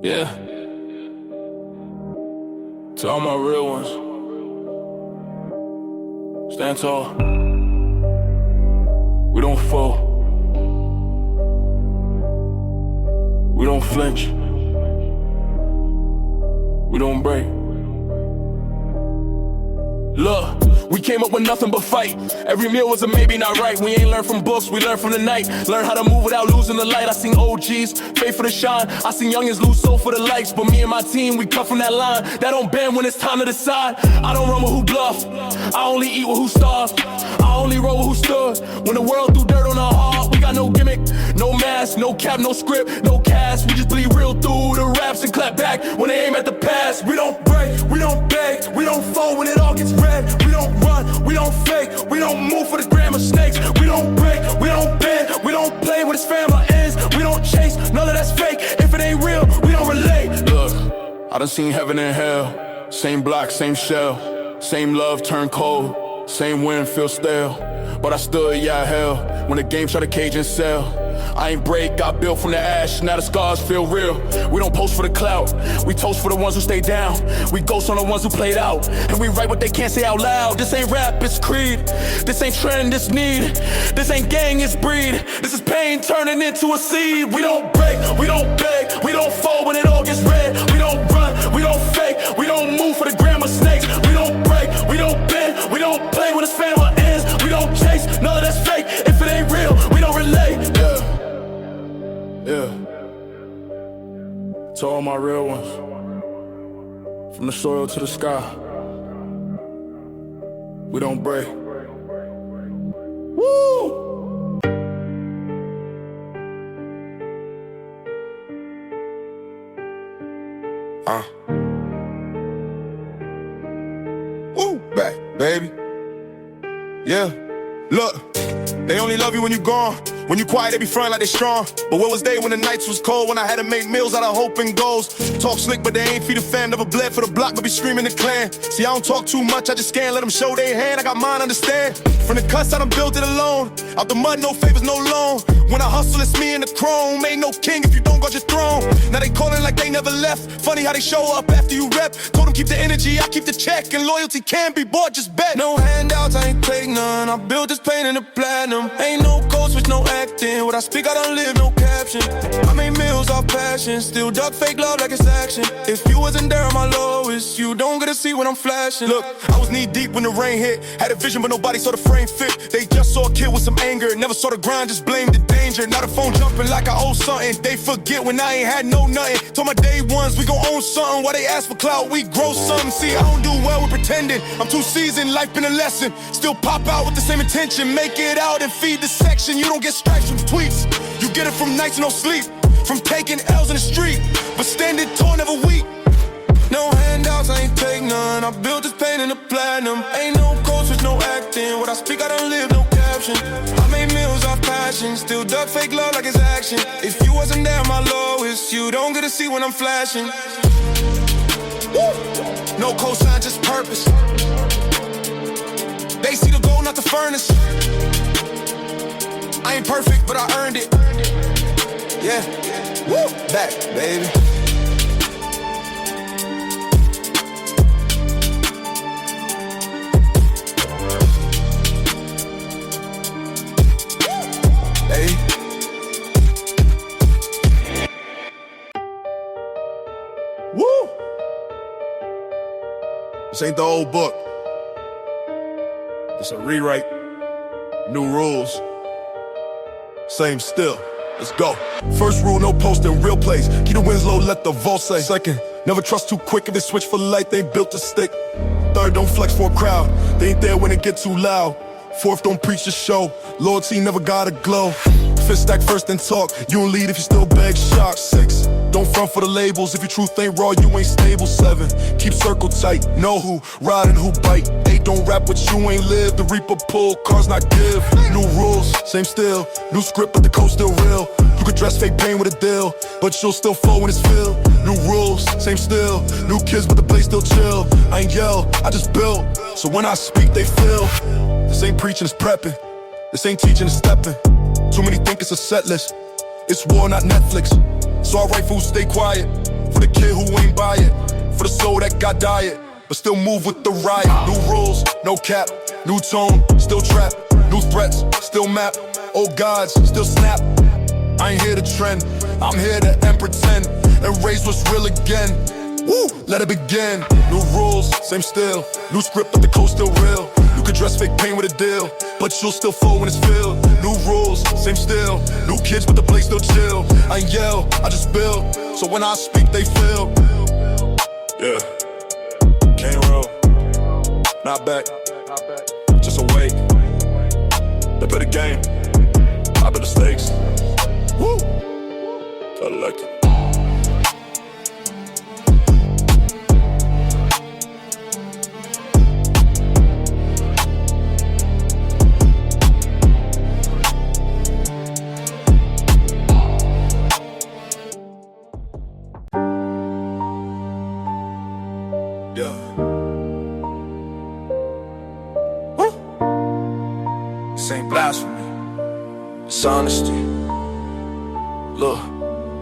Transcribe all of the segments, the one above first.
Yeah. To all my real ones, stand tall. We don't fall. We don't flinch. We don't break. Look, we came up with nothing but fight. Every meal was a maybe not right. We ain't learned from books, we learned from the night. Learn how to move without losing the light. I seen OGs, faith for the shine. I seen youngins lose soul for the likes. But me and my team, we cut from that line. That don't bend when it's time to decide. I don't run with who bluff, I only eat with who starved. I only roll with who stood. When the world threw dirt on our heart, we got no gimmick, no mask, no cap, no script, no cast. We just bleed real through the raps and clap back when they aim at the past. We don't break, we don't beg, we don't fold when it all gets red. We don't run, we don't fake, we don't move for the gram of snakes. We don't break, we don't bend, we don't play when it's family ends. We don't chase, none of that's fake. If it ain't real, we don't relate. Look, I done seen heaven and hell. Same block, same shell. Same love turn cold. Same wind feel stale. But I stood, yeah, hell, when the game try to cage and sell. I ain't break, got built from the ash, now the scars feel real. We don't post for the clout, we toast for the ones who stay down. We ghost on the ones who played out, and we write what they can't say out loud. This ain't rap, it's creed. This ain't trend, it's need. This ain't gang, it's breed. This is pain turning into a seed. We don't break, we don't beg, we don't fold when it all gets red. We don't run, we don't fake, we don't move for the gram of snakes. We don't break, we don't bend, we don't play when it's family ends. We don't chase, none of that's fake. If it ain't real, we don't relate. Yeah. To all my real ones, from the soil to the sky, we don't break. Woo! Woo! Back, baby. Yeah. Look, they only love you when you gone. When you quiet, they be front like they strong. But where was they when the nights was cold? When I had to make meals out of hope and goals. Talk slick, but they ain't feed a fam. Never bled for the block, but be screaming the clan. See, I don't talk too much, I just scan. Let them show their hand, I got mine, understand. From the cuss, I done built it alone. Out the mud, no favors, no loan. When I hustle, it's me and the chrome. Ain't no king if you don't guard your throne. Now they calling like they never left. Funny how they show up after you rep. Told them keep the energy, I keep the check. And loyalty can be bought, just bet. No handouts, I ain't take none. I built this pain in the platinum. Ain't no code switch, no acting. What I speak, I don't live, no caption. I made meals off passion. Still duck fake love like it's action. If you wasn't there at my lowest, you don't get to see what I'm flashing. Look, I was knee deep when the rain hit. Had a vision, but nobody saw the frame fit. They just saw a kid with some anger. Never saw the grind, just blamed the danger. Now the phone jumping like I owe something. They forget when I ain't had no nothing. Told my day ones, we gon' own something. Why they ask for clout, we grow something. See, I don't do well with pretending. I'm too seasoned, life been a lesson. Still pop out with the same intention. Make it out and feed the section. You don't get strikes from tweets. You get it from nights no sleep. From taking L's in the street. But standing tall, never weak. No handouts, I ain't take none. I built this pain in the platinum. Ain't no code switch, no acting. What I speak, I don't live, no caption. I made meals off passion. Still duck fake love like it's action. If you wasn't there at my lowest, you don't get to see when I'm flashing. Woo! No cosign, just purpose. They see the gold, not the furnace. I ain't perfect, but I earned it. Yeah. Woo! Back, baby. Hey. Woo! This ain't the old book. It's a rewrite. New rules. Same still. Let's go. First rule, no posting, real plays. Keep the wins low, let the vault say. Second, never trust too quick. If they switch for light, they ain't built to stick. Third, don't flex for a crowd. They ain't there when it get too loud. Fourth, don't preach the show. Loyalty never gotta glow. Fifth, stack first and talk. You don't lead if you still beg shock. Six, don't front for the labels. If your truth ain't raw, you ain't stable. Seven, keep circle tight. Know who ride and who bite. Eight, don't rap what you ain't live. The reaper pull, cars not give. New rules, same still. New script, but the code still real. You could dress fake pain with a deal, but you'll still flow when it's filled. New rules, same still. New kids, but the place still chill. I ain't yell, I just build. So when I speak, they feel. This ain't preaching, it's prepping. This ain't teaching, it's stepping. Too many think it's a set list. It's war, not Netflix. So I write fools stay quiet. For the kid who ain't buy it, for the soul that got diet, but still move with the riot. New rules, no cap, new tone, still trap. New threats, still map. Old gods, still snap. I ain't here to trend, I'm here to end pretend and raise what's real again. Woo, let it begin. New rules, same still. New script, but the code still real. You could dress fake pain with a deal, but you'll still fall when it's filled. New rules, same still. New kids, but the place still chill. I ain't yell, I just build. So when I speak, they feel. Yeah, can't roll, not back, just awake. They play the game, I bet the stakes. Woo, got elected. Yeah. Woo. This ain't blasphemy, it's honesty. Look,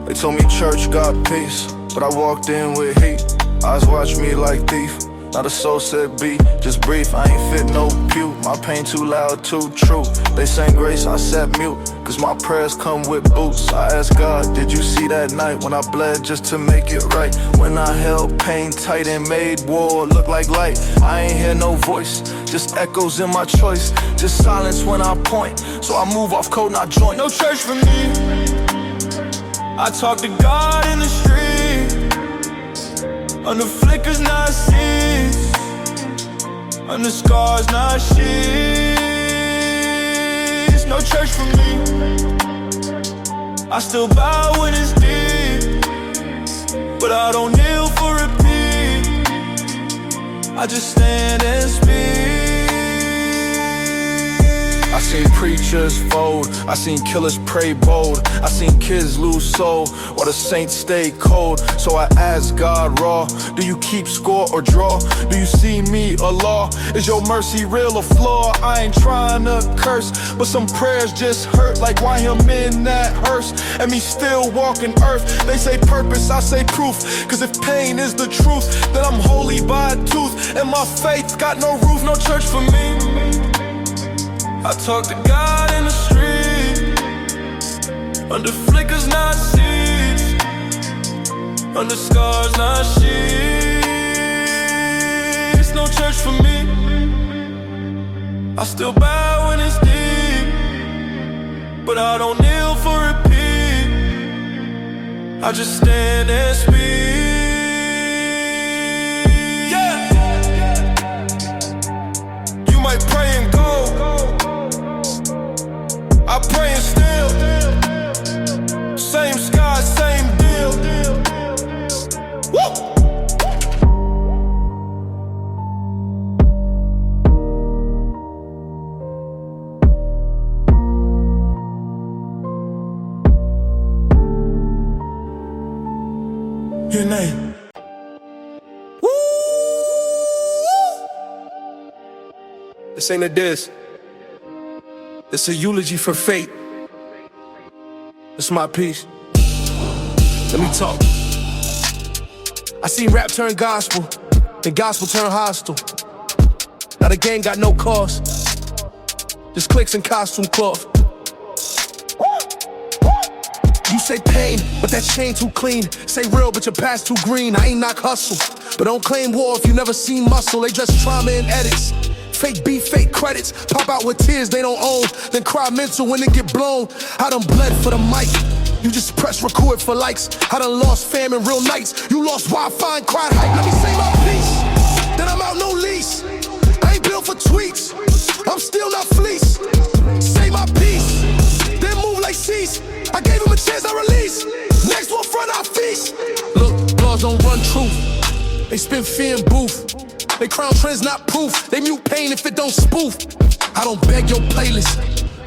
they told me church got peace, but I walked in with heat. Eyes watch me like thief. Now the soul said be, just brief. I ain't fit no pew. My pain too loud, too true. They sang grace, I sat mute, cause my prayers come with boots. I asked God, did you see that night when I bled just to make it right? When I held pain tight and made war look like light. I ain't hear no voice, just echoes in my choice. Just silence when I point, so I move off code, not joint. No church for me, I talk to God in the street. Under flickers, not seeds. Under scars, not sheets. No church for me, I still bow when it's deep, but I don't kneel for repeat. I just stand and speak. I seen preachers fold, I seen killers pray bold, I seen kids lose soul while the saints stay cold. So I ask God raw, do you keep score or draw? Do you see me or law? Is your mercy real or flaw? I ain't trying to curse, but some prayers just hurt. Like why him in that hearse and me still walking earth? They say purpose, I say proof, cause if pain is the truth, then I'm holy by a tooth, and my faith got no roof. No church for me, I talk to God in the street. Under flickers, not seeds. Under scars, not sheets. No church for me, I still bow when it's deep, but I don't kneel for repeat. I just stand and speak. Yeah. You might pray and go, I pray and still. Same sky, same deal. Woo! Your name. Woo! This ain't a diss. It's a eulogy for fate. It's my piece. Let me talk. I seen rap turn gospel, then gospel turn hostile. Now the game got no cost, just clicks and costume cloth. You say pain, but that chain too clean. Say real, but your past too green. I ain't knock hustle, but don't claim war if you never seen muscle. They dress trauma in edits. Fake beef, fake credits, pop out with tears they don't own, then cry mental when they get blown. I done bled for the mic, you just press record for likes. I done lost fam in real nights, you lost Wi-Fi and cried hype. Let me say my piece, then I'm out no lease. I ain't built for tweets, I'm still not fleece. Say my piece, then move like cease. I gave him a chance, I release. Next one front, I feast. Look, laws don't run truth, they spin fear in booth. They crown trends, not proof. They mute pain if it don't spoof. I don't beg your playlist,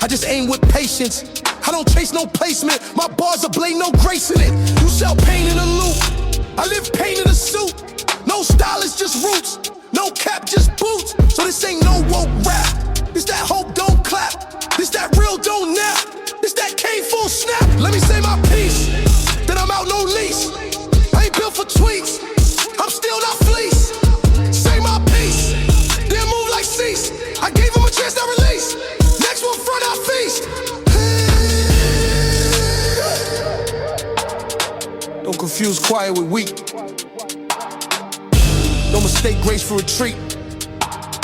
I just aim with patience. I don't chase no placement, my bars are blade, no grace in it. You sell pain in a loop, I live pain in a suit. No style, it's just roots. No cap, just boots. So this ain't no woke rap. This that hope don't clap. This that real don't nap. This that cane full snap. Let me say my piece, then I'm out no lease. I ain't built for tweets. I'm still not fleeced. Say my piece, then move like cease. I gave him a chance to release. Next one front I feast. Don't confuse quiet with weak. Don't mistake grace for retreat.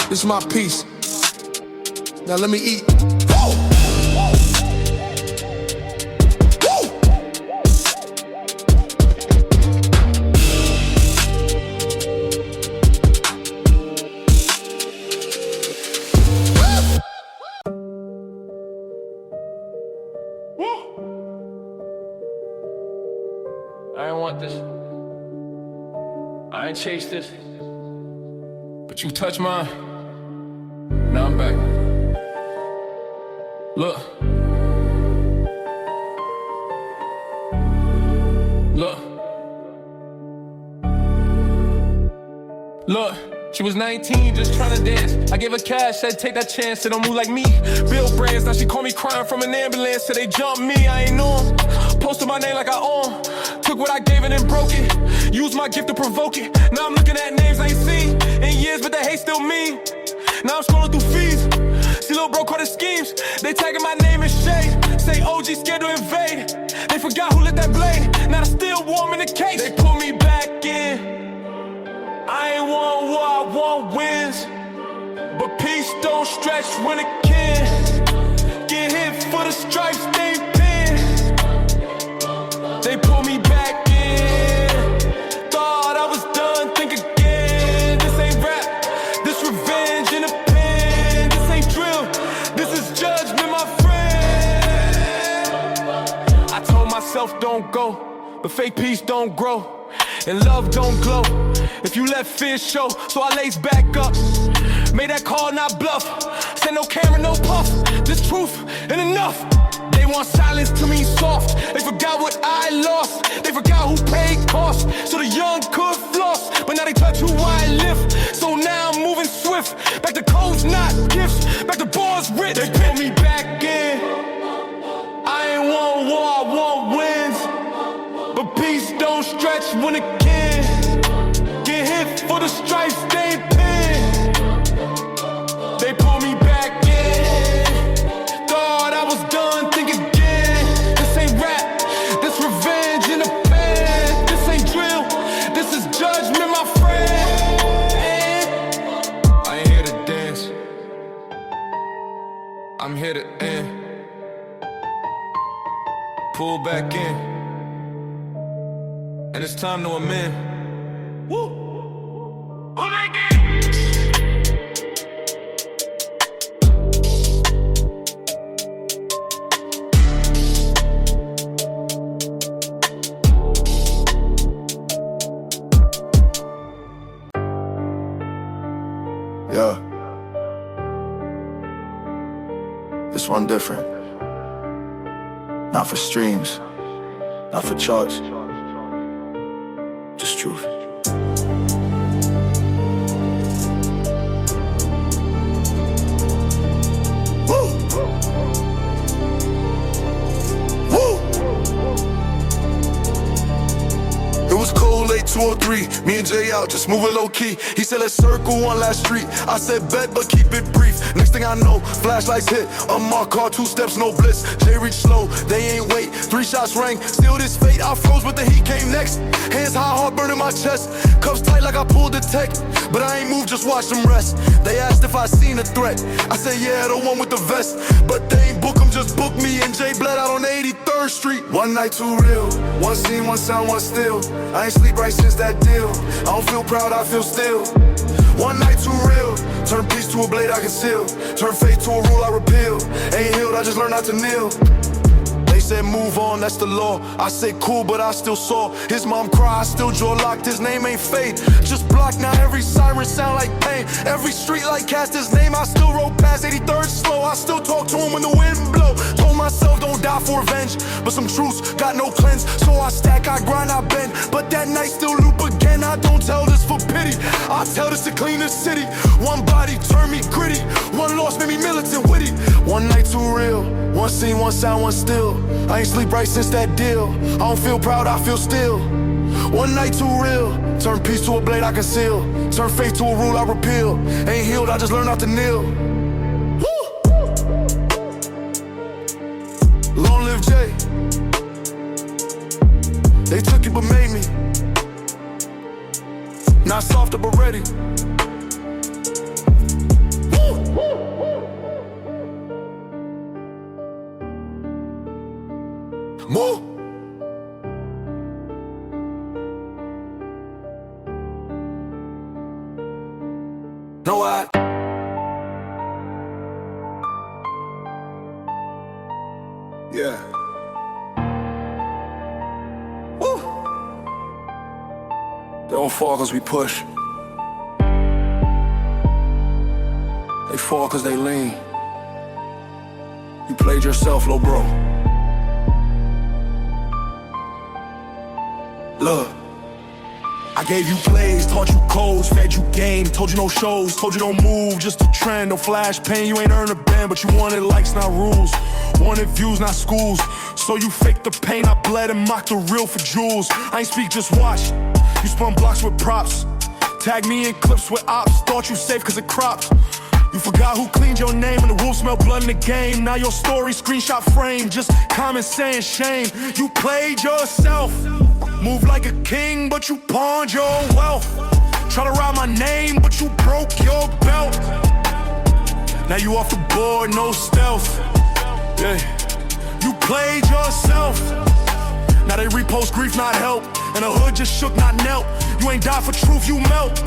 This is my piece. Now let me eat. Woo! Woo! I ain't want this. I ain't chased this. But you touch mine. Now I'm back. Look. Look. Look. She was 19, just trying to dance. I gave her cash, said take that chance, said don't move like me. Bill brands, now she call me crying from an ambulance, said they jumped me, I ain't know 'em. Posted my name like I own. Took what I gave and then broke it. Used my gift to provoke it. Now I'm looking at names I ain't seen in years, but the hate still mean. Now I'm scrolling through feeds. See little bro caught his schemes. They tagging my name in shade. Say OG scared to invade. They forgot who lit that blade. Now they still warm in the case. They pull me back in. I ain't want war, I want wins. But peace don't stretch when it can. Get hit for the stripes, they pin. They pull me back in. Thought I was done, think again. This ain't rap, this revenge in a pen. This ain't drill, this is judgment, my friend. I told myself don't go, but fake peace don't grow. And love don't glow if you let fear show. So I lace back up, made that call not bluff. Said no camera, no puff, this truth and enough. They want silence to mean soft. They forgot what I lost. They forgot who paid cost. So the young could floss, but now they touch who I lift. So now I'm moving swift. Back to codes, not gifts. Back to bars rich. They pull me back in. I ain't want war, I want wins. But peace don't stretch when it can. Get hit for the stripes, they pin. They pull me back in. Thought I was done, think again. This ain't rap, this revenge in a pen. This ain't drill, this is judgment, my friend. I ain't here to dance, I'm here to end. Pull back in. And it's time to amend. Woo! Pull back in! Yeah. This one different. Not for streams, not for charts. Just truth. Woo! Woo! It was cold, late 203. Me and Jay out, just moving low key. He said, let's circle one last street. I said, bet, but keep it brief. Next thing I know, flashlights hit. Unmarked car, 2 steps, no blitz. Jay reached slow, they ain't wait. 3 shots rang, still this fate. I froze, but the heat came next. Hands high, heart burning my chest. Cuffs tight like I pulled the tech. But I ain't moved, just watch them rest. They asked if I seen a threat. I said, yeah, the one with the vest. But they ain't book them, just book me. And Jay bled out on 83rd Street. One night too real. One scene, one sound, one still. I ain't sleep right since that deal. I don't feel proud, I feel still. One night too real. Turn peace to a blade I conceal. Turn fate to a rule I repeal. Ain't healed, I just learned not to kneel. They said move on, that's the law. I said cool, but I still saw his mom cry, I still jaw locked. His name ain't fate, just blocked. Now every siren sound like pain. Every street light cast his name. I still rode past 83rd slow. I still talk to him when the wind blow. Told myself don't die for revenge, but some truths got no cleanse. So I stack, I grind, I bend. But that night still loop again. I don't tell this for pity, I tell this to clean the city. One body turned me gritty. One loss made me militant witty. One night too real. One scene, one sound, one still. I ain't sleep right since that deal. I don't feel proud, I feel still. One night too real, turn peace to a blade I conceal, turn faith to a rule I repeal. Ain't healed, I just learned not to kneel. Long live Jay. They took it but made me not softer but ready. Move. Know what? Yeah. Woo. They don't fall cause we push. They fall cause they lean. You played yourself, low bro. Look, I gave you plays, taught you codes, fed you game, told you no shows, told you don't move, just a trend, no flash pain. You ain't earned a band, but you wanted likes, not rules. Wanted views, not schools. So you faked the pain, I bled and mocked the real for jewels. I ain't speak, just watch. You spun blocks with props. Tag me in clips with ops. Thought you safe cause it crops. You forgot who cleaned your name and the wolves smell blood in the game. Now your story screenshot frame, just comments saying shame. You played yourself. Move like a king, but you pawned your wealth. Try to ride my name, but you broke your belt. Now you off the board, no stealth. Yeah, you played yourself. Now they repost grief, not help. And the hood just shook, not knelt. You ain't died for truth, you melt.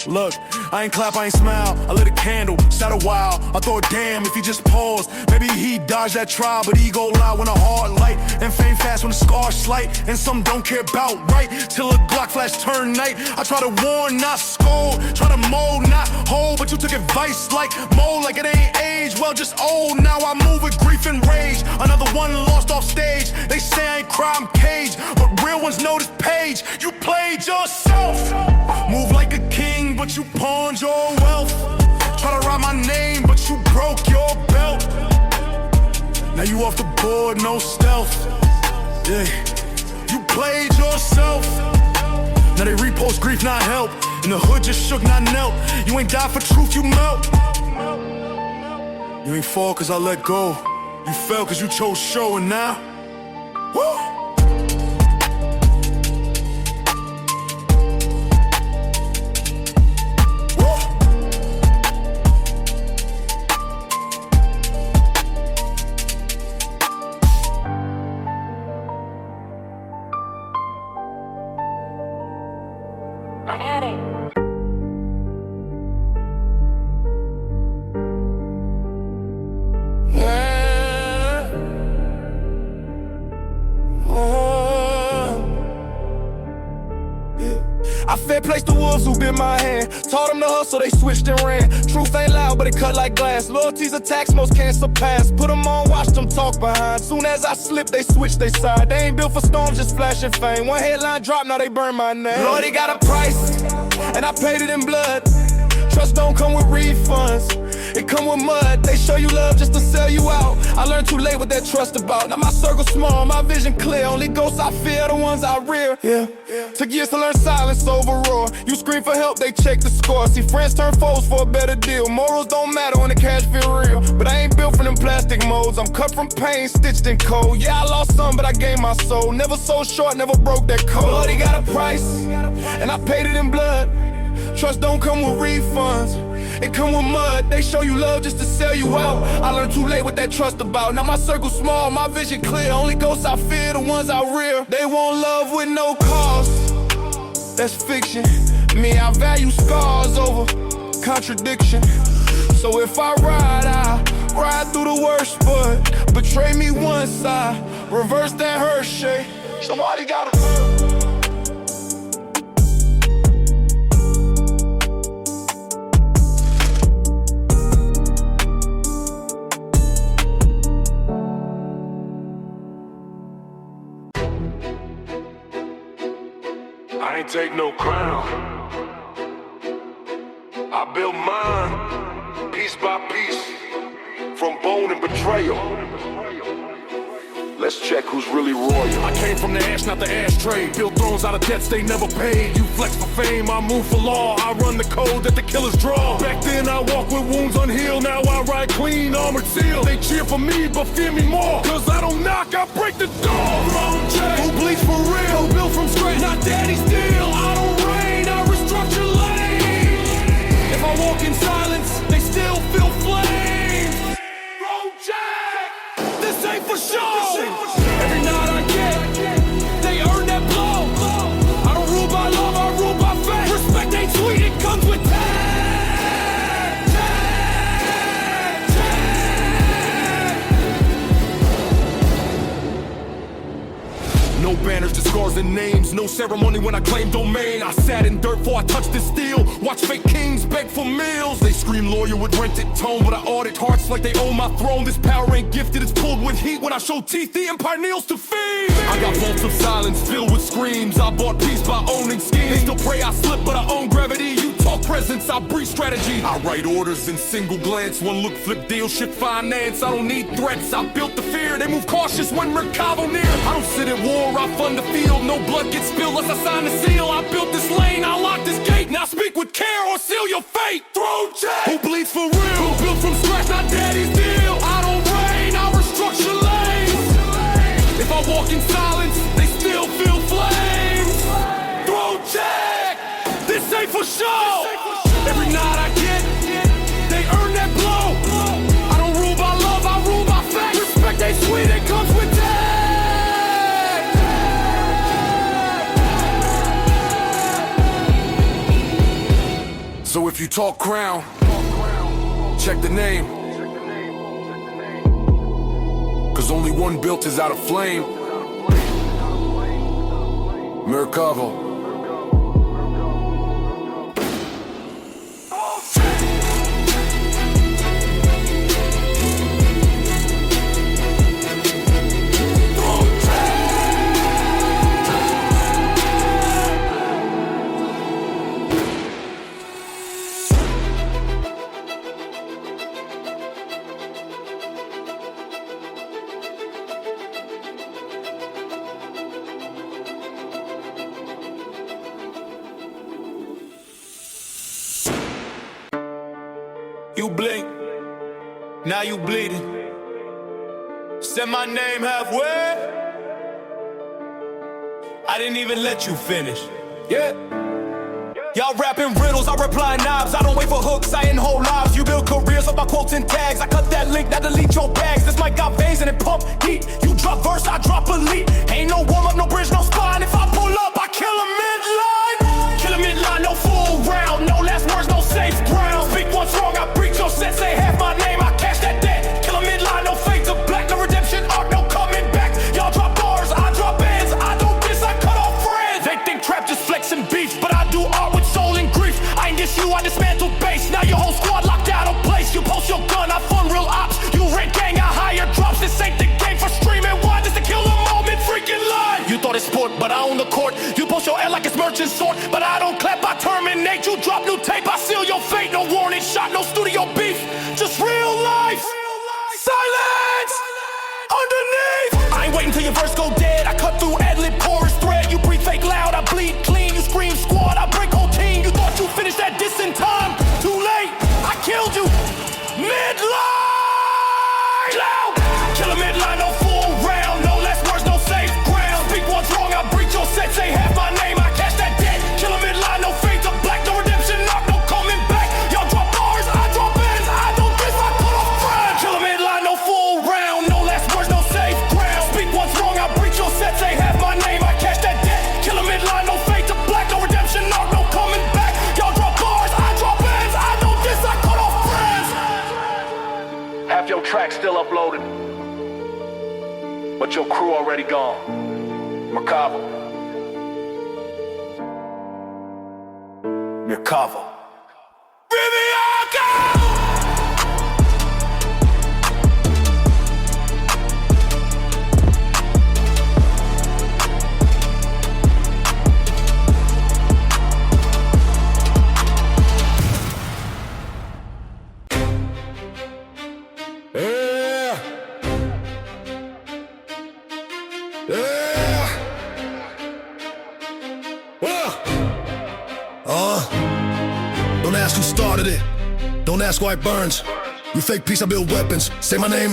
Look, I ain't clap, I ain't smile. I lit a candle, sat a while. I thought, damn, if he just paused, maybe he dodged that trial. But ego loud when a hard light, and fame fast when the scars slight. And some don't care about right, till a Glock flash turn night. I try to warn, not scold, try to mold, not hold. But you took advice like mold, like it ain't age. Well, just old, now I move with grief and rage. Another one lost off stage. They say I ain't cry, I'm caged, but real ones know this page. You played yourself. Move like a king, but you pawned your wealth. Try to write my name, but you broke your belt. Now you off the board, no stealth. Yeah, you played yourself. Now they repost grief, not help. And the hood just shook, not knelt. You ain't died for truth, you melt. You ain't fall cause I let go. You fell cause you chose show, and now, woo! I fair place the wolves who bit my hand. Taught them to hustle, they switched and ran. Truth ain't loud, but it cut like glass. Loyalty's a tax most can't surpass. Put them on, watch them talk behind. Soon as I slip, they switch they side. They ain't built for storms, just flashing fame. One headline drop, now they burn my name. Lord, he got a price, and I paid it in blood. Trust don't come with refunds, it come with mud. They show you love just to sell you out. I learned too late what that trust about. Now my circle small, my vision clear. Only ghosts I fear, the ones I rear. Yeah. Took years to learn silence over roar. You scream for help, they check the score. See friends turn foes for a better deal. Morals don't matter when the cash feel real. But I ain't built for them plastic molds. I'm cut from pain, stitched in cold. Yeah, I lost some, but I gained my soul. Never sold short, never broke that code. Lord, he got a price, and I paid it in blood. Trust don't come with refunds, it come with mud. They show you love just to sell you out. I learned too late what that trust about. Now my circle small, my vision clear. Only ghosts I fear, the ones I rear. They want love with no cost, that's fiction. Me, I value scars over contradiction. So if I ride through the worst. But betray me once, I reverse that Hershey. Somebody gotta I ain't take no crown. I built mine, piece by piece, from bone and betrayal. Let's check who's really royal. I came from the ash, not the ashtray. Built thrones out of debts they never paid. You flex for fame, I move for law. I run the code that the killers draw. Back then I walk with wounds unhealed. Now I ride clean, armored seal. They cheer for me, but fear me more. Cause I don't knock, I break the door. Thronecheck, who bleeds for real? Who built from scratch, not daddy's deal. I don't reign, I restructure lanes. If I walk in silence, they still feel flames. Thronecheck, this ain't for show. Every night I get, they earn that blow. I don't rule by love, I rule by faith. Respect ain't sweet, it comes with tag. No banners, just scars and names. No ceremony when I claim domain. I sat in dirt before I touched this steel. Watch fake kings beg for meals. They scream lawyer with rented tone, but I audit hearts like they own my throne. This power ain't gifted, it's pulled with heat. When I show teeth, the empire kneels to feed. I got vaults of silence filled with screams. I bought peace by owning schemes. They still pray I slip, but I own gravity. You talk presence, I breathe strategy. I write orders in single glance. One look, flip deal, ship finance. I don't need threats, I built the fear. They move cautious when Mercado near. I don't sit at war, I fund the field. No blood gets spilled unless I sign the seal. I built this lane, I locked this gate. Now speak with care or seal your fate. Thronecheck, who bleeds for real? Who built from scratch, not daddy's deal. I don't reign, I restructure lanes. If I walk in silence, they still feel flames. Thronecheck, this ain't for show. Every night I get, they earn that blow. I don't rule by love, I rule by fact. Respect ain't sweet, it comes with tag. So if you talk crown, check the name. Cause only one built is out of flame. Mercado. You blink, now you bleeding. Said my name halfway. I didn't even let you finish. Yeah. Y'all rapping riddles, I reply knobs. I don't wait for hooks, I end whole lives. You build careers off my quotes and tags. I cut that link, now delete your bags. This mic got veins and it pump heat. You drop verse, I drop elite. Ain't no warm up, no bridge, no spine. If I pull up, I kill a midline. Kill a midline, no full round. No last words, no safe ground. Speak once wrong, I breach your sense. Say half my name, I cash that debt. Kill a midline, no fade to black. No redemption arc, no coming back. Y'all drop bars, I drop bands. I don't diss, I cut off friends. They think trap just flexing beef, but I do art with soul and grief. I ain't diss you, I dismantle base. Now your whole squad locked out of place. You post your gun, I fund real ops. You red gang, I hire drops. This ain't the game for streaming. Why just to kill a moment, freaking line. You thought it's sport, but I own the court. You post your L like it's merchant sort, but I don't clap, I terminate. You drop new tape, I seal your fate. No warning shot, no studio beef, just real life. Silence underneath. I ain't waiting till your verse go dead. I cut through ad-lib chorus thread. You breathe fake loud, I bleed clean. You scream squad, I break whole team. You thought you finished that diss in time. Too late, I killed you. Midline. Kill a midline, no full round. No less words, no safe ground. Speak once wrong, I breach your set. Say half my name, I cash that debt. Kill a midline, no fade to black. No redemption arc, no coming back. Y'all drop bars, I drop bands. I don't diss, I cut off friends. Kill a midline, no full round. No less words, no safe ground. Speak once wrong, I breach your set. Say half my name, I cash that debt. Kill a midline, no fade to black. No redemption arc, no coming back. Y'all drop bars, I drop bands. I don't diss, I cut off friends. Half your track still uploaded, but your crew already gone. Mercado. Mercado. velocity. Don't ask why it burns. You fake peace, I build weapons. Say my name,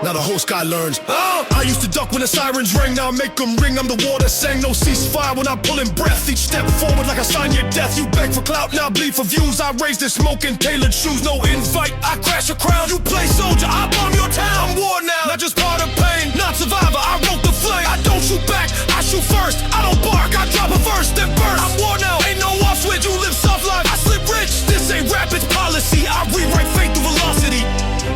now the whole sky learns. I used to duck when the sirens ring, now I make them ring. I'm the war that sang, no ceasefire when I'm pulling breath. Each step forward like I sign your death. You beg for clout, now bleed for views. I raise this smoke in tailored shoes, no invite. I crash your crown, you play soldier, I bomb your town. I'm war now, not just part of pain, not survivor, I wrote the flame. I don't shoot back, I shoot first. I don't bark, I drop a verse, then burst. I'm war now, ain't no off switch, you live soft life, I slip rich. This ain't rap, it's policy, I rewrite fate through velocity.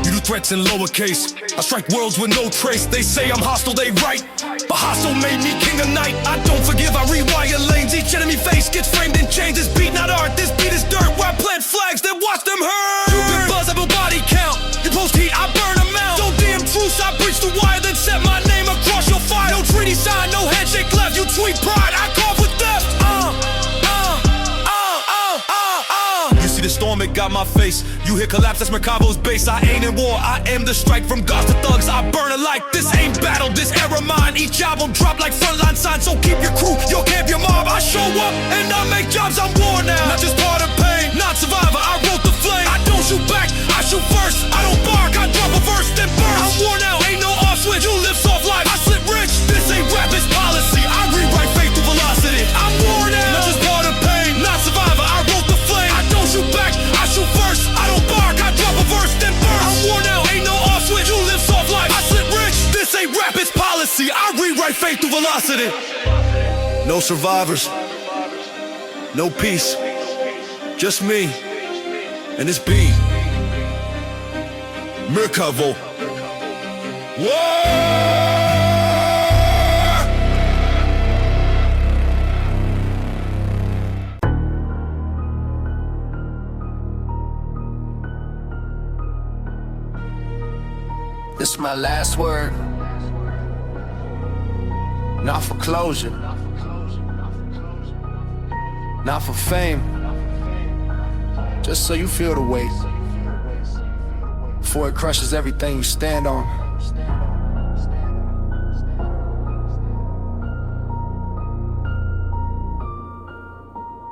You do threats in lowercase, I strike worlds with no trace. They say I'm hostile, they right, but hostile made me king of night. I don't forgive, I rewire lanes. Each enemy face gets framed in chains. This beat not art, this beat is dirt. Where I plant flags, then watch them hurt. You big buzz, I have a body count. You post heat, I burn them out. Don't DM truce, I breach the wire, then set my name across your fire. No treaty sign, no handshake left. You tweet pride, I cough with theft. You see the storm, it got my face. You hear collapse, that's Mercado's base. I ain't in war, I am the strike. From gods to thugs, I burn alike. This ain't battle, this era mine. Each album drop like frontline signs. So keep your crew, your camp, your mob. I show up and I make jobs, I'm war now. Not just part of pain, not survivor, I wrote the flame. I don't shoot back, I shoot first. I don't bark, I drop a verse, then burst. I'm war now, ain't no off switch. You live soft life, I slip rich. This ain't rap, it's policy. I rewrite fate through velocity. I'm war now, not just part of pain, not survivor, I wrote the flame. I don't shoot back, I shoot first. I don't bark, I drop a verse, then burst. I'm war now, ain't no off switch. You live soft life, I slip rich. This ain't rap, it's policy. I rewrite fate through velocity. No survivors, no peace, just me and this beat. Merkavo. Whoa! This is my last word. Not for closure, not for fame, just so you feel the weight before it crushes everything you stand on.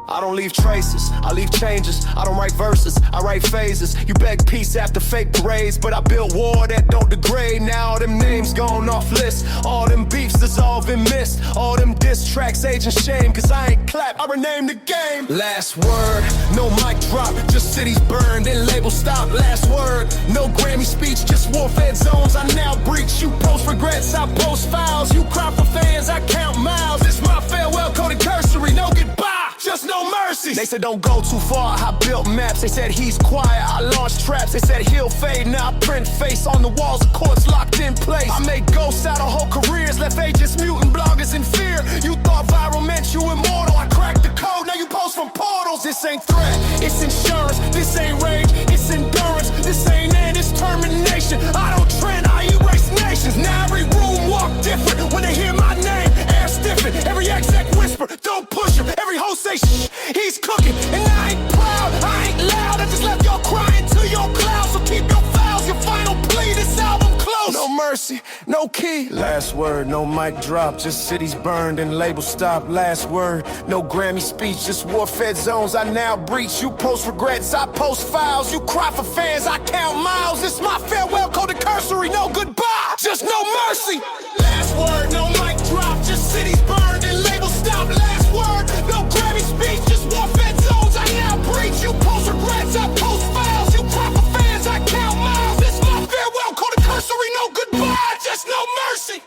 I don't leave traces, I leave changes. I don't write verses, I write phases. You beg peace after fake parades, but I build war that don't degrade. Now all them names gone off list, all them beefs dissolve and mist. All them diss tracks age and shame, cause I ain't clap, I rename the game. Last word, no mic drop, just cities burned and labels stop. Last word, no Grammy speech, just war-fed zones I now breach. You post regrets, I post files. You cry for fans, I count miles. It's my farewell coded cursory, no goodbye, just no mercy. They said don't go too far, I built maps. They said he's quiet, I launched traps. They said he'll fade, now I print face on the walls of courts locked in place. I made ghosts out of whole careers, left agents mutant bloggers in fear. You thought viral meant you immortal, I cracked the code, now you post from portals. This ain't threat, it's insurance. This ain't rage, it's endurance. This ain't end, it's termination. I don't trend, I erase nations. Now every room walk different when they hear my name. Air stiffen, every exec whisper, don't push him. Every host say shh, he's cooking. And I ain't proud, I ain't loud. I just left y'all crying to your cloud. So keep your files, your final plea. This album close. No mercy, no key. Last word, no mic drop. Just cities burned and labels stop. Last word, no Grammy speech. Just war-fed zones I now breach. You post regrets, I post files. You cry for fans, I count miles. It's my farewell coded cursory. No goodbye, just no mercy. Last word, no mic drop. Just cities burned and labels stop. Last word, no Grammy speech. Just war-fed zones I now breach. You post regrets, I post files. You cry for fans, I count miles. It's my farewell coded cursory. No goodbye, just no mercy.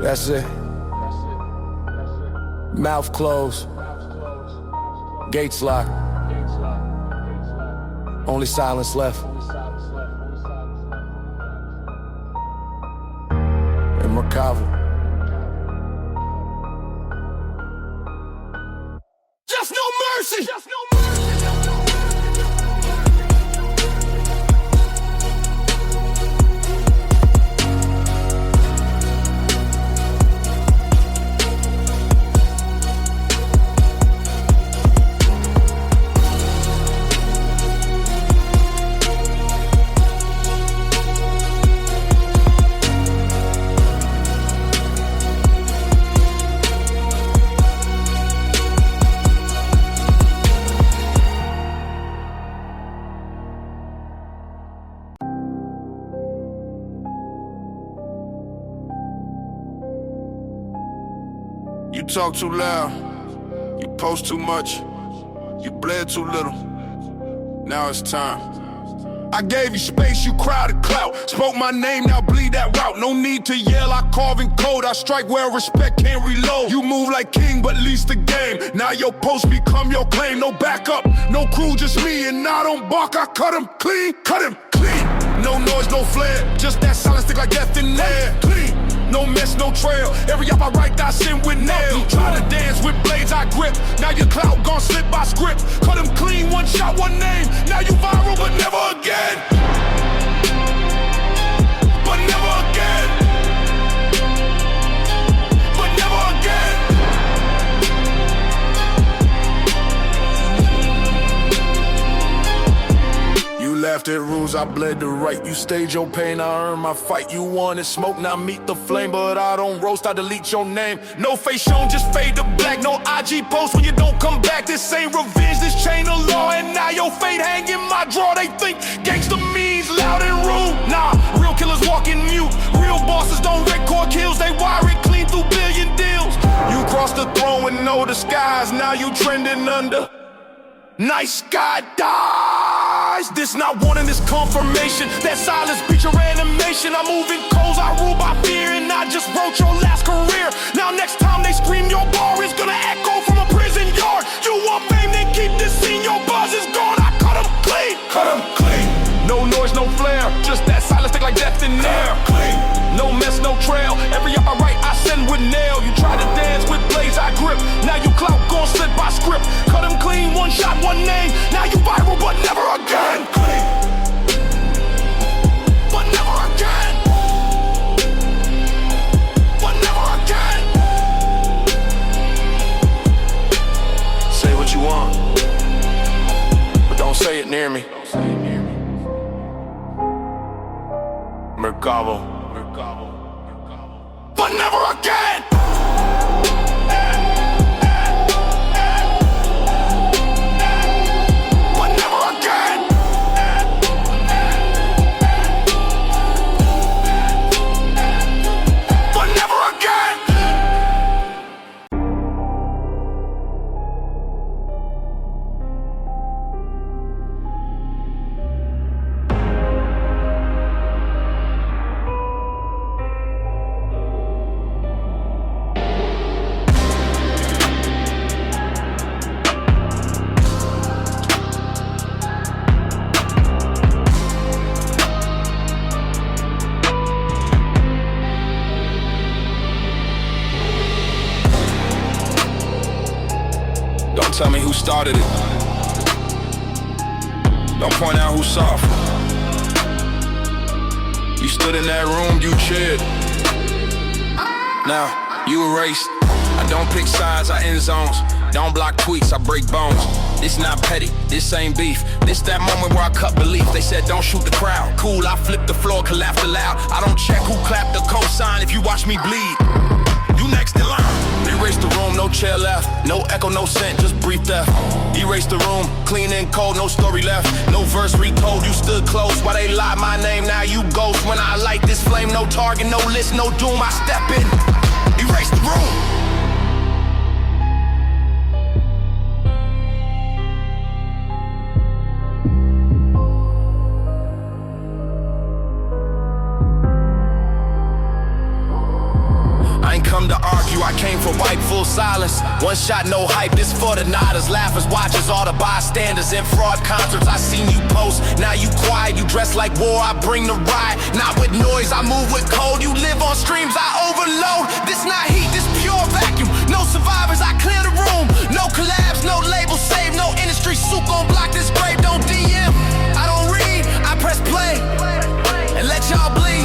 That's it. Mouth closed, gates locked, only silence left. And Merkavo. Just no mercy! Just no mercy! talk too loud. You post too much. You bled too little. Now it's time. I gave you space, you crowded clout. Spoke my name, now bleed that route. No need to yell, I carve in code. I strike where respect can't reload. You move like king, but least the game. Now your post become your claim. No backup, no crew, just me. And I don't bark, I cut him clean, cut him clean. No noise, no flare, just that silence stick like death in there. Clean, no mess, no trail. Every up I write, I send with nails. You try to dance with blades, I grip. Now your clout gon' slip by script. Cut him clean, one shot, one name. Now you viral, but never again. But never again. But never again. You laughed at rules, I bled the right. You staged your pain, I earned my fight. You wanted smoke, now meet the flame. But I don't roast, I delete your name. No face shown, just fade to black. No IG post when you don't come back. This ain't revenge, this chain of law. And now your fate hang in my drawer. They think gangsta means loud and rude. Nah, real killers walk in mute. Real bosses don't record kills. They wire it clean through billion deals. You crossed the throne with no disguise. Now you trending under nice guy dies. This not wanting this confirmation. That silence beat your animation. I'm moving coals, I rule by fear. And I just wrote your last career. Now next time they scream your bar is gonna echo from a prison yard. You want fame, then keep this scene. Your buzz is gone, I cut him clean. Cut him clean. No noise, no flare. Just that silence stick like death in there. Clean. No mess, no trail. Every up I write, I send with nail. You try to dance with blades, I grip. Now you clout gon' slip by script. Cut him clean, one shot, one name. Now you viral, but never again. Clean. But never again. But never again. Say what you want, but don't say it near me. Mercado. But never again. But never again. But never again. Tell me who started it. Don't point out who's soft. You stood in that room, you cheered. Now, you erased. I don't pick sides, I end zones. Don't block tweets, I break bones. This not petty, this ain't beef. This that moment where I cut belief. They said don't shoot the crowd. Cool, I flipped the floor, collapsed aloud. I don't check who clapped the cosign if you watch me bleed. You next in line. Erase the room, no chair left. No echo, no scent, just brief death. Erase the room, clean and cold, no story left. No verse retold, you stood close. Why they lie my name, now you ghost. When I light this flame, no target, no list, no doom. I step in, erase the room. Come to argue, I came for white, full silence. One shot, no hype, this for the nodders, laughers, watchers, all the bystanders. In fraud concerts, I seen you post. Now you quiet, you dress like war, I bring the riot. Not with noise, I move with cold. You live on streams, I overload. This not heat, this pure vacuum. No survivors, I clear the room. No collabs, no labels saved, no industry suit gon' block this grave. Don't DM, I don't read, I press play and let y'all bleed.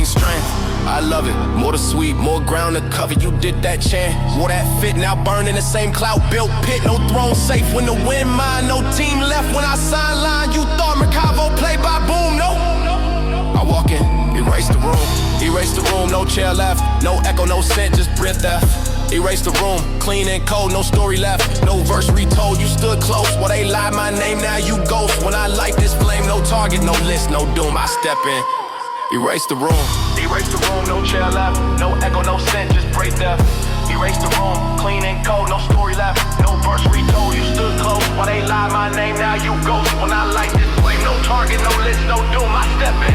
Strength, I love it. More to sweet, more ground to cover. You did that chant, wore that fit. Now burn in the same cloud, built pit. No throne safe when the wind mine. No team left when I sign line. You thought Mercado played by boom, no. I walk in, erase the room. Erase the room, no chair left. No echo, no scent, just breath theft. Erase the room, clean and cold, no story left. No verse retold, you stood close. Well, they lied my name, now you ghost. When I light this flame, no target, no list, no doom. I step in. Erase the room. Erase the room, no chair left. No echo, no scent, just break death. Erase the room, clean and cold, no story left. No verse retold, you stood close. While they lie my name, now you ghost. When I light this flame, no target, no list, no doom, I step in.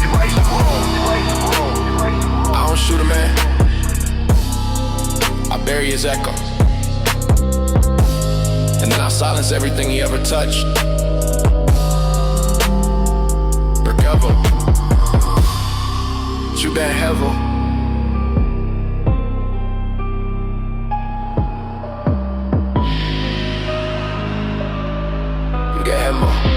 Erase the room, erase the room, erase the room. I don't shoot a man, I bury his echo. And then I silence everything he ever touched. Recover. You been heavy. You get hemmo.